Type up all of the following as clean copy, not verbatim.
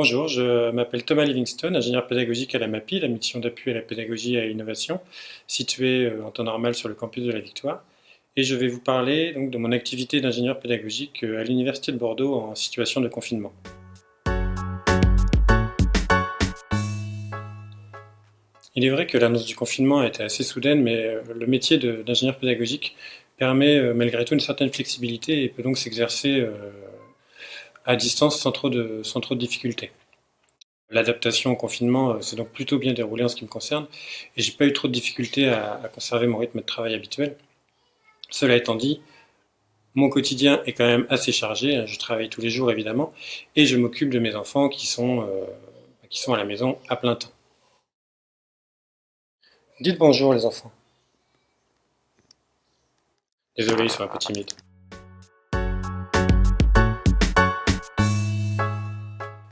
Bonjour, je m'appelle Thomas Livingstone, ingénieur pédagogique à la MAPI, la mission d'appui à la pédagogie et à l'innovation, située en temps normal sur le campus de la Victoire. Et je vais vous parler donc, de mon activité d'ingénieur pédagogique à l'Université de Bordeaux en situation de confinement. Il est vrai que l'annonce du confinement a été assez soudaine, mais le métier d'ingénieur pédagogique permet malgré tout une certaine flexibilité et peut donc s'exercer à distance sans trop de difficultés. L'adaptation au confinement s'est donc plutôt bien déroulée en ce qui me concerne et j'ai pas eu trop de difficultés à conserver mon rythme de travail habituel. Cela étant dit, mon quotidien est quand même assez chargé, je travaille tous les jours évidemment et je m'occupe de mes enfants qui sont à la maison à plein temps. Dites bonjour les enfants. Désolé, ils sont un peu timides.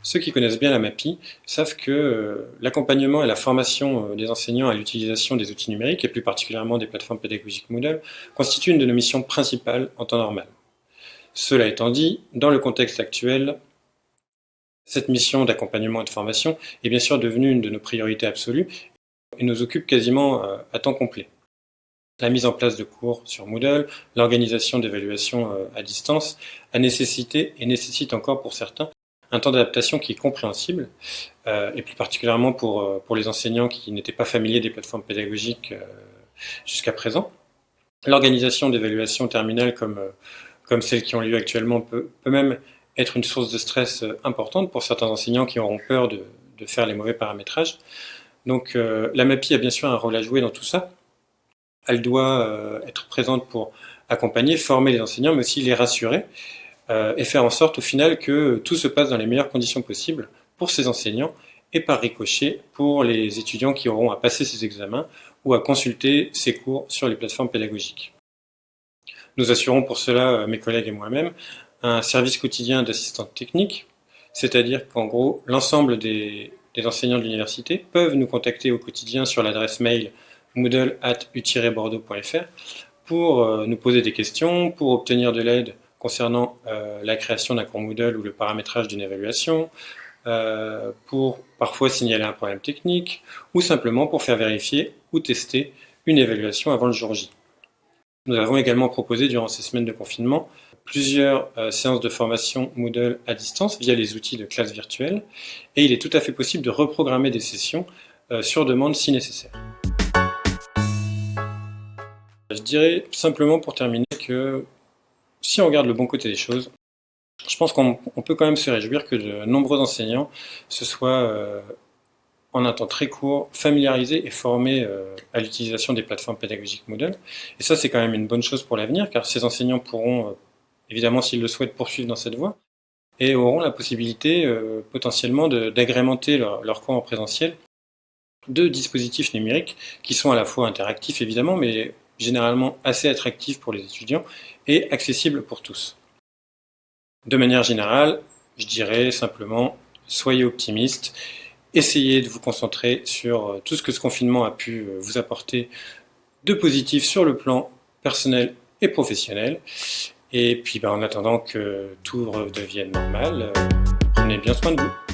Ceux qui connaissent bien la MAPI savent que l'accompagnement et la formation des enseignants à l'utilisation des outils numériques, et plus particulièrement des plateformes pédagogiques Moodle, constitue une de nos missions principales en temps normal. Cela étant dit, dans le contexte actuel, cette mission d'accompagnement et de formation est bien sûr devenue une de nos priorités absolues et nous occupe quasiment à temps complet. La mise en place de cours sur Moodle, l'organisation d'évaluations à distance a nécessité et nécessite encore pour certains un temps d'adaptation qui est compréhensible, et plus particulièrement pour les enseignants qui n'étaient pas familiers des plateformes pédagogiques jusqu'à présent. L'organisation d'évaluations terminales comme celles qui ont lieu actuellement peut même être une source de stress importante pour certains enseignants qui auront peur de faire les mauvais paramétrages. Donc la MAPI a bien sûr un rôle à jouer dans tout ça. Elle doit être présente pour accompagner, former les enseignants, mais aussi les rassurer, et faire en sorte au final que tout se passe dans les meilleures conditions possibles pour ces enseignants et par ricochet pour les étudiants qui auront à passer ces examens ou à consulter ces cours sur les plateformes pédagogiques. Nous assurons pour cela, mes collègues et moi-même, un service quotidien d'assistante technique, c'est-à-dire qu'en gros, l'ensemble des enseignants de l'université peuvent nous contacter au quotidien sur l'adresse mail moodle@u-bordeaux.fr pour nous poser des questions, pour obtenir de l'aide concernant la création d'un cours Moodle ou le paramétrage d'une évaluation, pour parfois signaler un problème technique, ou simplement pour faire vérifier ou tester une évaluation avant le jour J. Nous avons également proposé durant ces semaines de confinement plusieurs séances de formation Moodle à distance via les outils de classe virtuelle, et il est tout à fait possible de reprogrammer des sessions sur demande si nécessaire. Je dirais simplement pour terminer que si on regarde le bon côté des choses, je pense qu'on peut quand même se réjouir que de nombreux enseignants se soient, en un temps très court, familiarisés et formés à l'utilisation des plateformes pédagogiques Moodle. Et ça, c'est quand même une bonne chose pour l'avenir, car ces enseignants pourront, évidemment, s'ils le souhaitent, poursuivre dans cette voie, et auront la possibilité, potentiellement, d'agrémenter leur cours en présentiel de dispositifs numériques qui sont à la fois interactifs, évidemment, mais généralement assez attractifs pour les étudiants et accessibles pour tous. De manière générale, je dirais simplement, soyez optimistes, essayez de vous concentrer sur tout ce que ce confinement a pu vous apporter de positif sur le plan personnel et professionnel. Et puis en attendant que tout redevienne normal, prenez bien soin de vous.